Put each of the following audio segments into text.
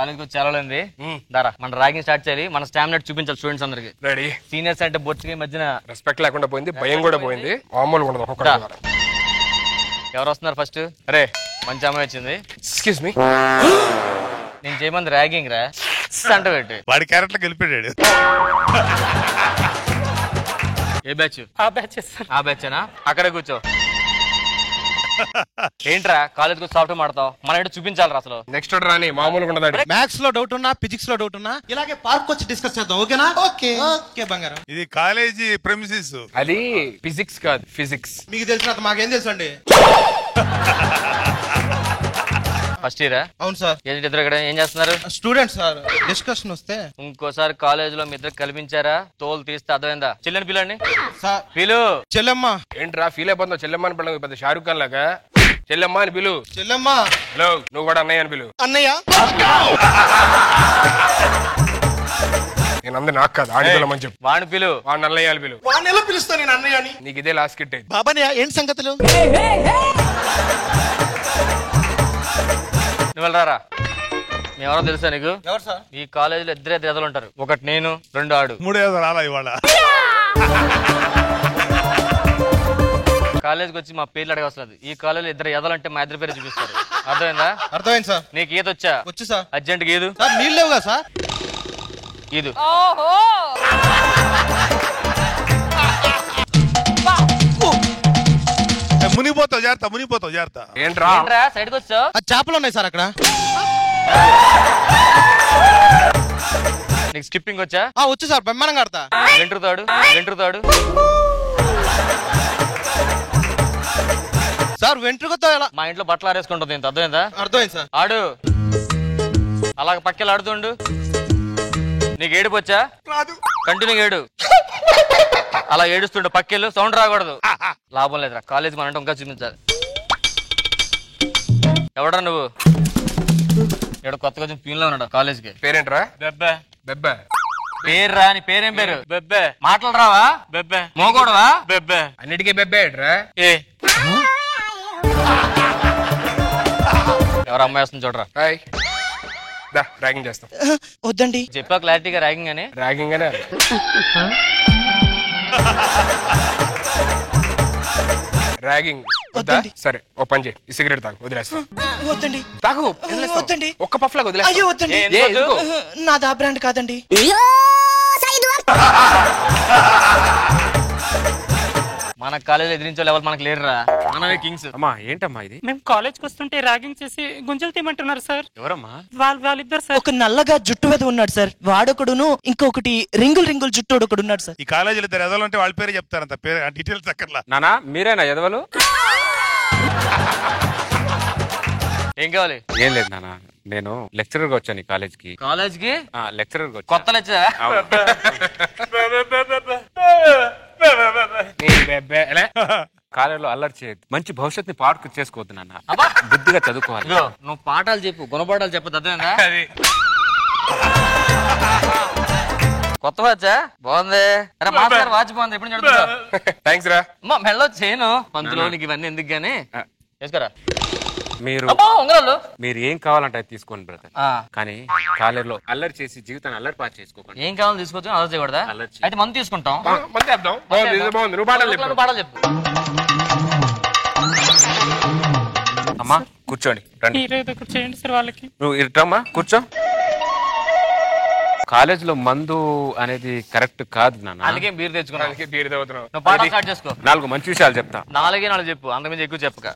కాలేజ్కి వచ్చి చాలాంది దారా మన ర్యాగింగ్ స్టార్ట్ చేయాలి. మన స్టామినా చూపించాలి స్టూడెంట్స్ అందరికి. రెడీ. సీనియర్స్ అంటే బొచ్చుకి మధ్యన రెస్పెక్ట్ లేకుండా పోయింది, భయం కూడా పోయింది, మామూలుగా ఉండదు ఒక్కొక్కటి. ఎవరు వస్తున్నారు ఫస్ట్? అరే మంచి అమ్మాయి వచ్చింది. ఎక్స్క్యూజ్ మీ, నేను చేయమంది ర్యాగింగ్ రా అంట పెట్టి వాడి క్యారెక్టర్ గెలిపాడు. ఏ బ్యాచ్? ఆ బ్యాచేనా? అక్కడే కూర్చో. ఏంట్రా కాలేజ్కి వచ్చి సాఫ్ట్వేర్ మాడతావు? మన ఏంటో చూపించాలి అసలు. నెక్స్ట్ రాని మామూలుగా ఉండదు. మ్యాథ్స్ లో డౌట్ ఉన్నా, ఫిజిక్స్ లో డౌట్ ఉన్నా ఇలాగే పార్క్ వచ్చి డిస్కస్ చేద్దాం. ఓకేనా? ఓకే ఓకే బంగారం. ఇది కాలేజీ ప్రెమిసిస్. అది ఫిజిక్స్ కాదు, ఫిజిక్స్. మీకు తెలిసినంత మాకేం తెలుసు అండి. ఫస్ట్ ఇయరా? అవును సార్. ఇద్దరు ఇక్కడ ఏం చేస్తున్నారు? Student sir. డిస్కషన్ వస్తే ఇంకోసారి కాలేజ్ లో మీ ఇద్దరు కల్పించారా తోలు తీస్తే అర్థమైందా? చెల్లెని పిల్లండి సార్. పిలు. చెల్లెమ్మ. ఏంట్రా ఫీల్ అయిపోతున్నావు? చెల్లెమ్మ అని పిల్లలు పెద్ద షారుఖ్ ఖాన్ లాగా. చెల్లెమ్మ అని పిలు. చెల్లెమ్మ. హలో, నువ్వు కూడా అన్నయ్య అని పిలు. అన్నయ్య. నేను అందరు నాకు కాదు, ఆడిపిల్లమని చెప్పు. వాడిని పిలు. వాడిని అన్నయ్య అని పిలు. వాడిని ఎలా పిలుస్తా నేను అన్నయ్య అని? నీకు ఇదే లాస్ట్ కిట్. బాబానే ఏంటి సంగతులు? నువ్వు వెళ్ళరారా. ఎవరో తెలుసా నీకు? ఎవరు సార్? ఈ కాలేజీలో ఇద్దరే ఎదలు ఉంటారు. ఒకటి నేను, రెండు ఆడు. మూడేదో రాలా ఇవాళ. కాలేజ్కి వచ్చి మా పేర్లు అడగవసలేదు. ఈ కాలేజీలో ఇద్దరు ఎదలంటే మా ఇద్దరు పేరు చూపిస్తారు. అర్థమైందా? అర్థమైంది సార్. నీకు ఈత వచ్చా? వచ్చు సార్. అర్జెంట్ ఈదు. సార్ నీళ్ళు లేవుగా సార్? ఈదు. మునిగిపోతావు జాగ్రత్త, మునిగిపోతావు జాగ్రత్త. ఏంట్రా సైడ్కి వచ్చావు? చేపలు ఉన్నాయి సార్ అక్కడ. నీకు స్కిప్పింగ్ వచ్చా? వచ్చు సార్, బ్రహ్మాండం కడతా. వెంట్రుతాడు సార్. వెంట్రుకతో ఎలా? మా ఇంట్లో బట్టలు ఆరేసుకుంటుంది. ఇంత అర్థమైందా? అర్థమైంది సార్. ఆడు అలాగ పక్కలు ఆడుతుండు. నీకు ఏడుపు వచ్చా? కంటిన్యూ ఏడు. అలా ఏడుస్తుండు. పక్కెళ్ళు, సౌండ్ రాకూడదు. లాభం లేదురా, కాలేజ్ మన ఇంకా చూపించాలి. ఎవడా నువ్వు? ఇక్కడ కొత్తగా వచ్చిన పీన్లో ఉన్నాడు కాలేజ్కి. పేరేంట్రా? బెబ్బే. బెబ్బే పేరు రా. నీ పేరేం పేరు? బెబ్బే. మాటలు రావా? బెబ్బే. మోగోడవా? బెబ్బే. అన్నిటికీ బెబ్బే ఏంట్రా? ఏ ఎవరు అమ్మాయి వస్తుంది చూడరా. హాయ్, ర్యాగింగ్ చేస్తాం. వద్దండి చెప్పా క్లారిటీగా. ర్యాగింగ్ అని. ర్యాగింగ్ అనే ర్యాగింగ్ వద్దా? సరే ఓ పని చేయి, ఈ సిగరెట్ తాగు, వదిలేస్తా. వద్దండి. తాగు. వద్దండి. ఒక్క పఫ్ లాగా వదిలేస్తా. అయ్యో వద్దండి. నాది ఆ బ్రాండ్ కాదండి. మన కాలేజీలో ఎదిరించే లెవెల్ మనకు లేరురా. మనమే కింగ్స్. అమ్మా ఏంటమ్మా ఇది? మేము కాలేజ్కి వస్తుంటే ర్యాగింగ్ చేసి గుంజలు తీయమంటున్నారు సార్. ఎవరమ్మా? వాళ్ళిద్దరు సార్. ఒక నల్లగా జుట్టు మీద ఉన్నాడు సార్ వాడొకడును, ఇంకొకటి రింగులు జుట్టు ఒకడు ఉన్నాడు సార్. ఈ కాలేజీలో ఇద్దరు ఎదలు అంటే వాళ్ళ పేరు చెప్తారంత, పేరు డీటెయిల్స్ అక్కర్లా. నానా మీరేనా ఎదవలు? ఏం కావాలి? ఏం లేదు నానా, నేను లెక్చరర్ గా వచ్చాను ఈ కాలేజ్కి. కాలేజ్కి లెక్చరర్ గా కొత్త లెక్చరా? కాలేజీలో అల్లరి చేయద్దు, మంచి భవిష్యత్తుని పాడు చేసుకోవద్దు నాన్న. బుద్ధిగా చదువుకోవాలి. నువ్వు పాఠాలు చెప్పు, గుణపాఠాలు చెప్పదు. అర్థమైందా? కొత్త వాచా? బాగుంది. అరే మాస్టర్ వాచ్ బాగుంది. ఎప్పుడు చెడుతుందా? థ్యాంక్స్ రా. మెల్లో చేయను పంతులో, నీకు ఇవన్నీ ఎందుకు గానీ వేసుకోరా. మీరు ఏం కావాలంటే అది తీసుకోండి బ్రదర్, కానీ కాలేజీలో అల్లరి చేసి జీవితాన్ని అల్లరి పాటు చేసుకోకండి. ఏం కావాలో తీసుకోవచ్చు, అల్లరి చేయకూడదా? అయితే మందు తీసుకుంటాం. పాఠాలు చెప్పు. అమ్మా కూర్చోండి, రండి. చేయండి సార్ వాళ్ళకి. నువ్వు ఇట్టమ్మా కూర్చో. కాలేజీలో మందు అనేది కరెక్ట్ కాదు నాన్న. అందుకే బీర్ తెచ్చుకున్నాను. బీర్ తాగుతున్నావు. నువ్వు పాఠం స్టార్ట్ చేసుకో. 4 మంచి విషయాలు చెప్తా. 4 చెప్పు, అంతకుమించి ఎక్కువ చెప్పక.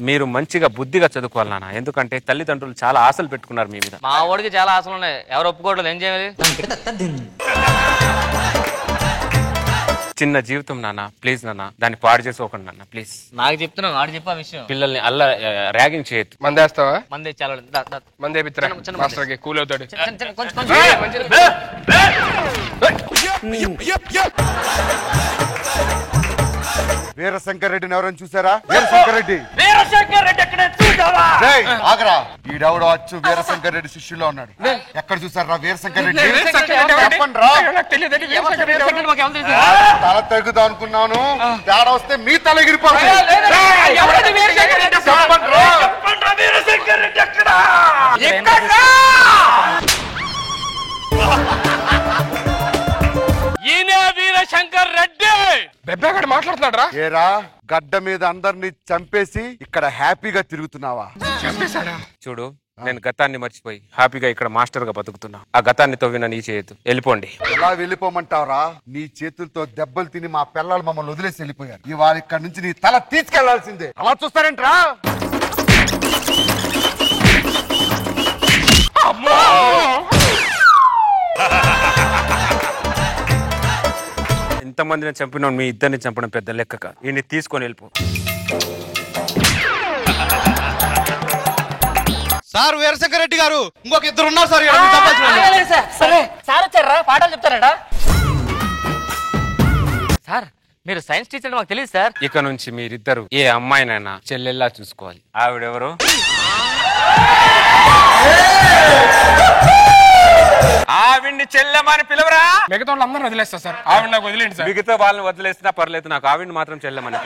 మీరు మంచిగా బుద్ధిగా చదువుకోవాలి నాన్న, ఎందుకంటే తల్లిదండ్రులు చాలా ఆశలు పెట్టుకున్నారు మీ మీద. మా వాడికి చాలా ఆశలు ఉన్నాయి, ఎవరు ఒప్పుకోవట్లేదు. ఏం చేయాలి? చిన్న జీవితం నాన్న, ప్లీజ్ నాన్న, దాన్ని పాడు చేసుకోకండి నాన్న, ప్లీజ్. నాకు చెప్తున్నావు, వాడు చెప్పా విషయం. పిల్లల్ని ర్యాగింగ్ చేయొద్దు. మందేస్తావా? మందే చాలా మందే పిత్ర మాస్టర్ కి కూల్ అవుతాడు. వీరశంకర్ రెడ్డిని ఎవరైనా చూసారా? వీరశంకర్ రెడ్డి ఆగరా, ఈడెవడో వచ్చు వీరశంకర్ రెడ్డి శిష్యుల్లో ఉన్నాడు. ఎక్కడ చూసారా వీరశంకర్ రెడ్డి? తల తెగుదాం అనుకున్నాను, తేడా వస్తే మీ తల ఎగిరిపోతుంది. ఈయన వీరశంకర్ రెడ్డి. బెబ్బేగాడు మాట్లాడుతున్నాడు రా. ఏరా గడ్డ మీద అందరిని చంపేసి ఇక్కడ హ్యాపీగా తిరుగుతున్నావా? చంపేశాడా? చూడు, నేను గతాన్ని మర్చిపోయి హ్యాపీగా ఇక్కడ మాస్టర్ గా బతుకుతున్నా. ఆ గతాన్ని తవ్విన నీ చేయొద్దు, వెళ్ళిపోండి. ఎలా వెళ్ళిపోమంటావురా? నీ చేతులతో దెబ్బలు తిని మా పిల్లలు మమ్మల్ని వదిలేసి వెళ్ళిపోయారు. ఇవాళ ఇక్కడ నుంచి నీ తల తీసుకెళ్లాల్సిందే. అలా చూస్తారేంట్రా? ఇంతమందిని చంపిన మీ ఇద్దరిని చంపడం పెద్ద లెక్క కాదు. ఈయన్ని తీసుకొని వెళ్ళిపో. సార్ వీరశంకర్ రెడ్డి గారు, ఇంకొక ఇద్దరు ఉన్నారు సార్ ఇక్కడ, మీరు తప్పాల్సిన వాళ్ళు. సరే సార్ వచ్చారా? పాఠాలు చెప్తారా సార్? మీరు సైన్స్ టీచర్ మాకు తెలియదు సార్. ఇక నుంచి మీరిద్దరు ఏ అమ్మాయినైనా చెల్లెల్లా చూసుకోవాలి. ఆవిడెవరు? ఆవిడ్ని చెల్లెమని పిలవరా. మిగతా వాళ్ళందరూ వదిలేస్తా సార్. ఆవిడ నాకు వదిలేండి సార్. మిగతా వాళ్ళని వదిలేసినా పర్లేదు, నాకు ఆవిడ్ని మాత్రం చెల్లెమని.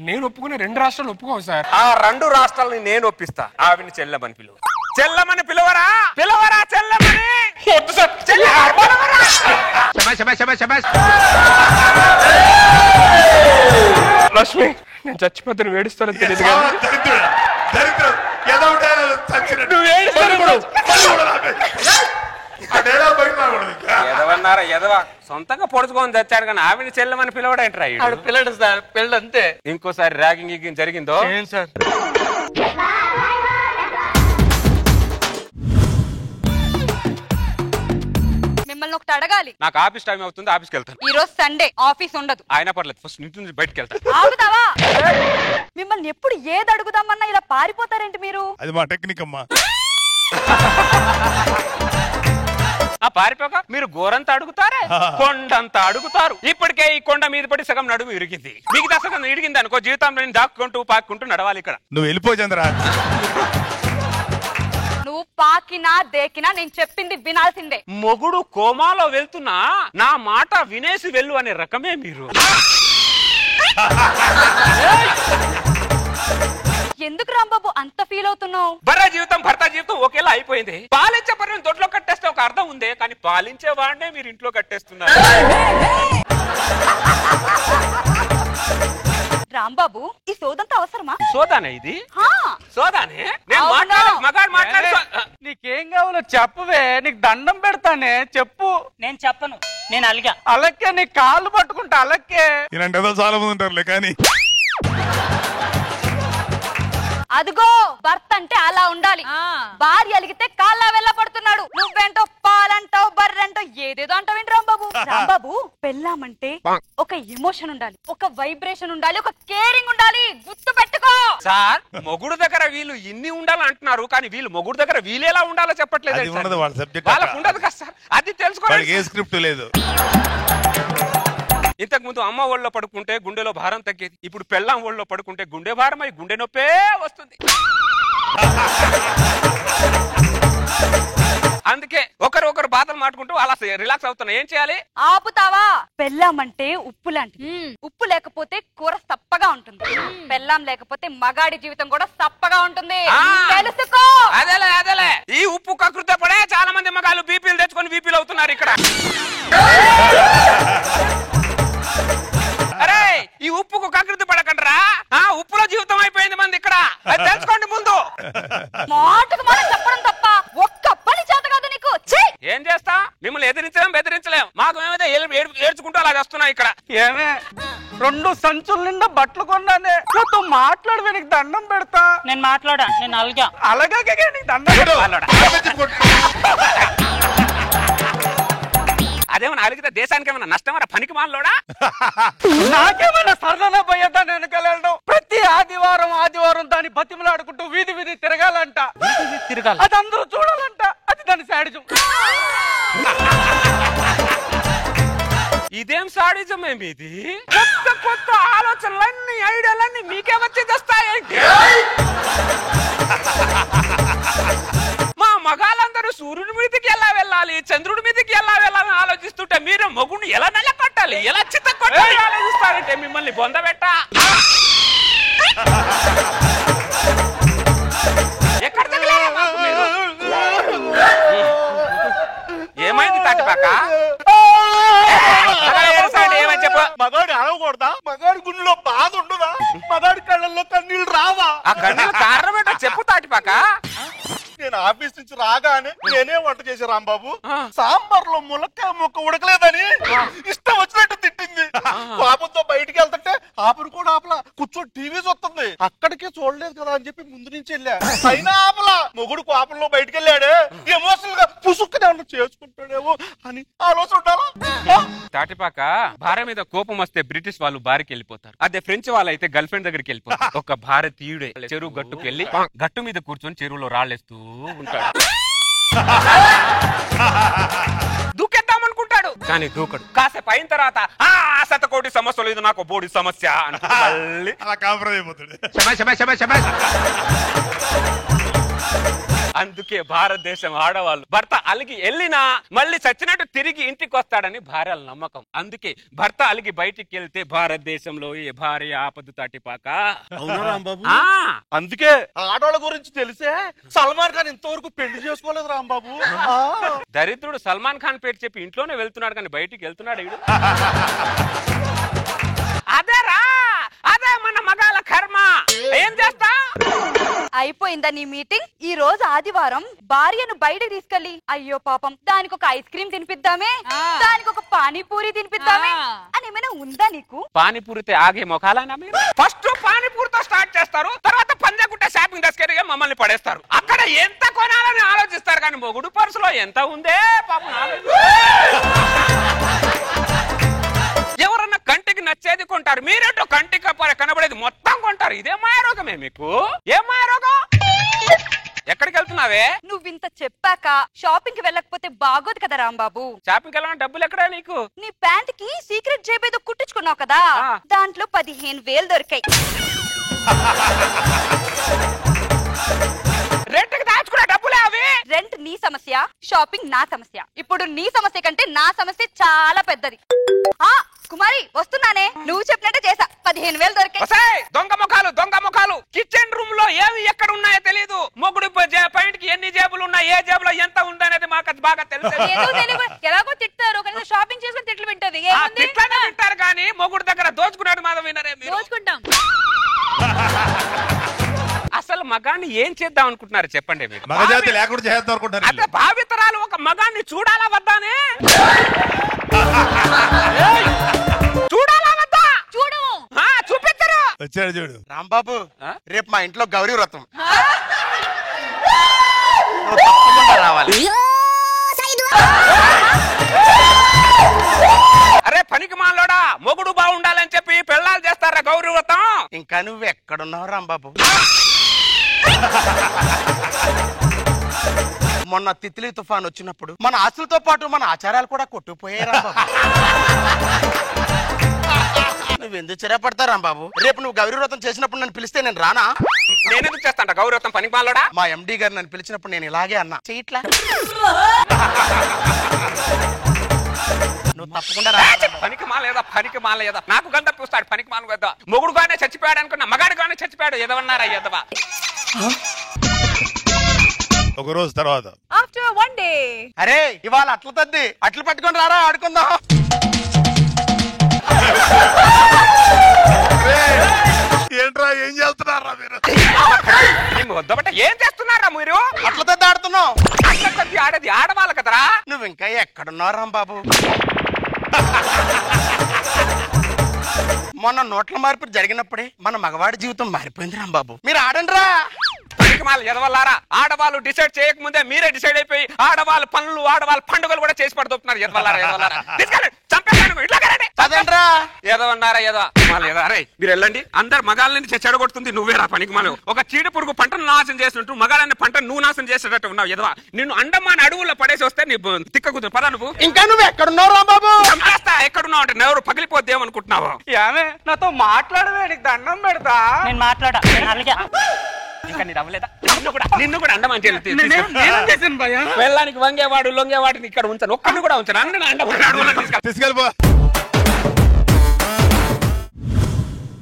నేను ఒప్పుకునే 2 రాష్ట్రాలు ఒప్పుకోవు సార్. ఆ 2 రాష్ట్రాలని నేను ఒప్పిస్తా. ఆవిడ్ని చెల్లెమని పిలువ. చెల్లెమని పిలవరా. పిలవరా చెల్లెమని. వద్దు సార్. లక్ష్మి, నేను చచ్చిపోతాను వేడుస్తానని తెలియదు కానీ దరిద్రం ఏదో ఉంటాయో చచ్చినట్టు. నువ్వు ఏడుస్తాను ఇప్పుడు. ఆ డైలాగ్ బయట రాకూడదు ఇంకా. ఎదవన్నారా ఎదవ, సొంతంగా పొడుచుకొని తెచ్చాడు కానీ ఆవిడ్ని చెల్లెమని పిలవడేంట్రా. పిల్లడు సార్, పిల్లడు అంతే. ఇంకోసారి ర్యాగింగ్ జరిగిందో ఏం సార్? మిమ్మల్ని ఒకటి అడగాలి. నాకు ఆఫీస్ టైం అవుతుంది, ఆఫీస్కి వెళ్తాను. ఈ రోజు సండే, ఆఫీస్ ఉండదు. అయినా పర్లేదు, ఫస్ట్ ఇంటి నుంచి బయటకు వెళ్తాను. ఆగుతావా? మిమ్మల్ని ఎప్పుడు ఏది అడుగుదామన్నా ఇలా పారిపోతారేంటి మీరు? అది మా టెక్నిక్ అమ్మా. పారిపోక మీరు గోరంతా అడుగుతారే, కొండంతా అడుగుతారు. ఇప్పటికే ఈ కొండ మీద పడి సగం నడుము ఇరిగింది. మిగతా సగం ఇరిగింది అనుకో, జీవితంలో నేను దాక్కుంటూ పాక్కుంటూ నడవాలి ఇక్కడ. నువ్వు వెళ్ళిపో చంద్ర. నువ్వు పాకినా దేకినా నేను చెప్పింది వినాల్సిందే. మొగుడు కోమాలో వెళ్తున్నా నా మాట వినేసి వెళ్ళు అనే రకమే మీరు. ఎందుకు రాంబాబు అంత ఫీల్ అవుతున్నావు? భర్త జీవితం భర్త జీవితం ఒకేలా అయిపోయింది. పాలించే పర్యం దొడ్లో కట్టేస్తే ఒక అర్థం ఉంది, కానీ పాలించే వాడినే మీరు ఇంట్లో కట్టేస్తున్నారు. రాంబాబు, ఈ సోదంతా అవసరమా? సోదానే ఇది? సోదానే? నేను మగాడు మాట్లాడు. నీకేం కావాలో చెప్పవే, నీకు దండం పెడతానే, చెప్పు. నేను చెప్పను, నేను అలిగా. అలక్కే నీ కాళ్ళు పట్టుకుంటా, అలక్కే. ఇలాంటి ఏదో చాలా మంది ఉంటారులే కానీ. అదిగో భర్త అంటే అలా ఉండాలి. భార్య అలిగితే కాళ్ళ వెళ్ళ పడుతున్నాడు. నువ్వేంటో పాలంటావు, బర్రెంటో ఏదేదో అంటావేంటి రాంబాబు? రాంబాబు, పెళ్ళామంటే ఒక ఎమోషన్ ఉండాలి, ఒక వైబ్రేషన్ ఉండాలి, ఒక కేరింగ్ ఉండాలి. గుర్తు పెట్టుకో సార్. మొగుడు దగ్గర వీళ్ళు ఇన్ని ఉండాలంటున్నారు, కానీ వీళ్ళు మొగుడు దగ్గర వీళ్ళెలా ఉండాలో చెప్పట్లేదు. అది ఉండదు వాళ్ళ సబ్జెక్ట్. వాళ్ళకు ఉండదు కదా సార్, అది తెలుసుకోవాలి. ఏ స్క్రిప్ట్ లేదు. ఇంతకు ముందు అమ్మ ఒళ్ళో పడుకుంటే గుండెలో భారం తగ్గేది. ఇప్పుడు పెళ్ళాం ఒళ్ళో పడుకుంటే గుండె భారం అయి గుండె నొప్పే వస్తుంది. అందుకే ఒకరు బాధలు మాట్లాడుకుంటూ అలా రిలాక్స్ అవుతున్నా. ఏం చేయాలి? ఆపుతావా? పెళ్ళామంటే ఉప్పు లాంటిది. ఉప్పు లేకపోతే కూర సప్పగా ఉంటుంది. పెళ్ళాం లేకపోతే మగాడి జీవితం కూడా సప్పగా ఉంటుంది. తెలుసుకో. అదేలే ఈ ఉప్పు కకృత పడే చాలా మంది మగాళ్ళు బీపీలు తెచ్చుకొని బీపీలు అవుతున్నారు ఇక్కడ. అరే, ఈ ఉప్పుకు కకృతి పడకండ్రా. ఉప్పులో జీవితం అయిపోయింది మంది ఇక్కడ, అది తెలుసుకోండి ముందు. మాటకు మాట చెప్పడం తప్ప ఒక్క పని చేత కాదు నీకు. ఏం చేస్తా? మిమ్మల్ని ఎదిరించలేం, బెదిరించలేం. మాకు మేమైతే ఏడ్చుకుంటూ అలా వస్తున్నాం ఇక్కడ. ఏమే, 2 సంచుల నిండా బట్టలు కొన్నానే, నువ్వు మాట్లాడు, నీకు దండం పెడతా. నేను మాట్లాడా, నేను అలగా నీకు దండం పెడతా. అదేమన్నా అలిగితే దేశానికి ఏమన్నా నష్టమరా? పనికి మాలోడా? నాకేమన్నా సరదా పోయేదా? నేను వెళ్ళడం ప్రతి ఆదివారం దాన్ని బతిమలాడుకుంటూ వీధి తిరగాలంట. అది అందరూ చూడాలంట. అది దాని శాడిజం. ఇదేం సాడిజం ఏమిది? కొత్త ఆలోచనలన్నీ ఐడియాలన్నీ మీకే వచ్చి తెస్తాయేంటి? మా మగాళ్ళందరూ సూర్యుడి మీదకి ఎలా వెళ్ళాలి, చంద్రుడి మీదకి ఎలా వెళ్ళాలని ఆలోచిస్తుంటే మీరు మొగుడిని ఎలా నెలకొట్టాలి, ఎలా చిత్త కొట్టాలి ఆలోచిస్తారంటే మిమ్మల్ని బొందబెట్ట. తాటిపాక ఏమని చెప్పు. మగాడు అడగకూడదా? మగాడి గుండెలో బాధ ఉండదా? మగాడి కళ్ళల్లో కన్నీళ్ళు రావా? ఆ కన్నీళ్ళు కారణం ఏంటో చెప్పు తాటిపాక. నేను ఆఫీస్ నుంచి రాగానే నేనే వంట చేసే రాంబాబు సాంబార్ లో ములక్కాయ ముక్క ఉడకలేదని ఇష్టం వచ్చినట్టు తిట్టింది. పాపంతో బయటికి వెళ్తుంటే ఆపరు కూడా ఆపలా, కూర్చొని టీవీ చూస్తుంది. అక్కడికే చూడలేదు కదా అని చెప్పి ముందు నుంచి వెళ్ళా, అయినా ఆపలా. మొగుడు కోపంలో బయటికి వెళ్ళాడే, ఎమోషనల్ గా పుసుక్కునే ఏమన్నా చేసుకుంటాడేమో అని ఆలోచన ఉండాలా? తాటిపాక భార్య మీద కోపం వస్తే బ్రిటిష్ వాళ్ళు బారికి వెళ్ళిపోతారు. అదే ఫ్రెంచ్ వాళ్ళు అయితే గర్ల్ ఫ్రెండ్ దగ్గరికి వెళ్ళిపోతారు. ఒక భారతీయుడే చెరువు గట్టుకు వెళ్ళి గట్టు మీద కూర్చొని చెరువులో రాళ్ళేస్తూ ఉంటాడు. దూకేద్దామనుకుంటాడు కానీ దూకడు. కాసేపు అయిన తర్వాత ఆ 100 సమస్యలు ఇది నాకు బోడి సమస్య మళ్ళీ అలా కాంప్రమైజ్ అయిపోతాడు. అందుకే భారతదేశం ఆడవాళ్ళు భర్త అలిగి వెళ్ళినా మళ్ళీ చచ్చినట్టు తిరిగి ఇంటికి వస్తాడని భార్యల నమ్మకం. అందుకే భర్త అలిగి బయటికి వెళ్తే భారతదేశంలో ఏ భార్య ఆపదు తాటిపాక. అందుకే ఆడవాళ్ళ గురించి తెలిసే సల్మాన్ ఖాన్ ఇంతవరకు పెళ్లి చేసుకోలేదు రాంబాబు. దరిద్రుడు సల్మాన్ ఖాన్ పేరు చెప్పి ఇంట్లోనే వెళ్తున్నాడు కానీ బయటికి వెళ్తున్నాడు ఈడు. అదేరా అదే మన మగాల కర్మ. ఏం చేస్తా? అయిపోయిందా నీ మీటింగ్? ఈ రోజు ఆదివారం భార్యను బయటకు తీసుకెళ్లి అయ్యో పాపం దానికి ఒక ఐస్ క్రీమ్ తినిపిద్దామే, దానికి ఒక పానీపూరి తినిపిద్దామే అని ఏమైనా ఉందా నీకు? పానీపూరితే ఆగే మొఖాలైనా మీరు? ఫస్ట్ పానీపూరితో స్టార్ట్ చేస్తారు, తర్వాత పంజాగుట్ట షాపింగ్ తీసుకెళ్ళి మమ్మల్ని పడేస్తారు. అక్కడ ఎంత కొనాలని ఆలోచిస్తారు కానీ మొగుడు పర్సులో ఎంత ఉందే పాపం. ఎవరన్నా కంటికి నచ్చేది కొంటారు, మీరేంటో కంటికి కనబడేది మొత్తం కొంటారు. ఇదే మాయరోగమే మీకు? ఏం మాయరోగం? ఎక్కడికి వెళ్తున్నావే? నువ్వు ఇంత చెప్పాక షాపింగ్ కి వెళ్ళకపోతే బాగోదు కదా రాంబాబు. షాపింగ్ వెళ్ళాలని డబ్బులు ఎక్కడా నీకు? నీ ప్యాంట్ కి సీక్రెట్ జేబు ఏదో కుట్టించుకున్నావు కదా, దాంట్లో 15,000 దొరికాయి. రెంట్ కి దాచుకునే డబ్బులే అవి. రెంట్ నీ సమస్య, షాపింగ్ నా సమస్య. ఇప్పుడు నీ సమస్య కంటే నా సమస్య చాలా పెద్దది. కుమారి వస్తున్నానే, నువ్వు చెప్పినట్టే చేసా, 15,000 దొరికాయి. దొంగ ముఖాలు కిచెన్ రూమ్ లో ఏవి ఎక్కడ ఉన్నాయో తెలియదు. మొగుడు పాయింట్ కి ఎన్ని జేబులు ఉన్నాయి, ఏ జేబులో ఎంత ఉందనేది మాకు బాగా తెలుసు. ఎలాగో తిట్టారు కానీ షాపింగ్ చేసుకుని తిట్లు వింటది. వింటారు కానీ మొగుడు దగ్గర దోచుకున్నాడు మాధవ్ వినరే? దోచుకుంటాం. అసలు మగాన్ని ఏం చేద్దాం అనుకుంటున్నారు చెప్పండి మీరు? మగజాతి లేకుండా చేద్దాం అనుకుంటారు. అదే భావితరాలు ఒక మగాన్ని చూడాలా వద్దానే? చూడాలా వద్దా? చూడు చూపించరు. వచ్చాడు చూడు రాంబాబు, రేపు మా ఇంట్లో గౌరీ వ్రతం. రావాలి. అరే పనికి మాలోడా, మొగుడు బాగుండాలని చెప్పి పెళ్ళాలు చేస్తారా గౌరీ వ్రతం? ఇంకా నువ్వు ఎక్కడున్నావు రాంబాబు? మొన్న తిత్లీ తుఫాన్ వచ్చినప్పుడు మన ఆస్తులతో పాటు మన ఆచారాలు కూడా కొట్టుకుపోయాయి రాంబాబు. నువ్వు ఎందుకు చిరపడతా రాంబాబు? రేపు నువ్వు గౌరీ వ్రతం చేసినప్పుడు నన్ను పిలిస్తే నేను రానా? నేనెందుకు చేస్తాంట గౌరీ వ్రతం పనికి మాలోడా? మా ఎండి గారు నన్ను పిలిచినప్పుడు నేను ఇలాగే అన్నా, చెయ్యట్లా. నువ్వు తప్పకుండా రా. పనికి మాలేదా నాకు గంట పూస్తాడు పనికి మాల కదా. మొగుడుగానే చచ్చిపోయాడు అనుకున్నా, మగాడుగానే చచ్చిపోయాడు. ఎదవన్నారా ఎదవా? ఒక రోజు తర్వాత ఆఫ్టర్ 1 డే. అరే ఇవాళ అట్ల తద్ది, అట్లు పట్టుకొని రారా ఆడుకుందాం. ఏంట్రా ఏం చేస్తున్నారా మీరు? ఏం చేస్తున్నారా మీరు? అట్ల తద్ది ఆడుతున్నావు. అట్ల తద్ది ఆడేది ఆడవాళ్ళు కదరా. నువ్వు ఇంకా ఎక్కడున్నావు రాంబాబు? మొన్న నోట్ల మార్పు జరిగినప్పుడే మన మగవాడి జీవితం మారిపోయింది రాంబాబు. మీరు ఆడండి రా. ఎదవల్లారా, ఆడవాళ్ళు డిసైడ్ చేయకముందే మీరే డిసైడ్ అయిపోయి ఆడవాళ్ళ పనులు ఆడవాళ్ళ పండుగలు కూడా చేసి పడుతున్నారు. ఎదవల్లారా చంపేస్తాను. అదేంట్రా ఏదవన్నారా అరే మీరు వెళ్ళండి. అందరు మగాళ్ళని చెడగొడుతుంది నువ్వేరా పనికి మాలు. ఒక చీడ పురుగు పంటను నాశనం చేసినట్టు మగాళ్ళని పంటను నువ్వు నాశనం చేసేటట్టు ఉన్నావు. ఎదవా, నిన్ను అండమాన అడవుల్లో పడేసి వస్తే నీ తిక్క కుదురు పదా. నువ్వు ఇంకా నువ్వు ఎక్కడున్నావు రాంబాబు? చంపేస్తా. ఎక్కడున్నావు అంటే ఎవరు పగిలిపోద్దేమనుకుంటున్నావు? ఏమే నాతో మాట్లాడవే, నీకు దండం పెడతా. నేను మాట్లాడా. ఇంకా నీ అవ్వలేదా? నిన్ను కూడా అండమాన్ వెళ్ళడానికి వంగేవాడు లొంగేవాడిని ఇక్కడ ఉంచాను, ఒక్కడిని కూడా ఉంచాను. అన్న తీసుకెళ్ళిపో.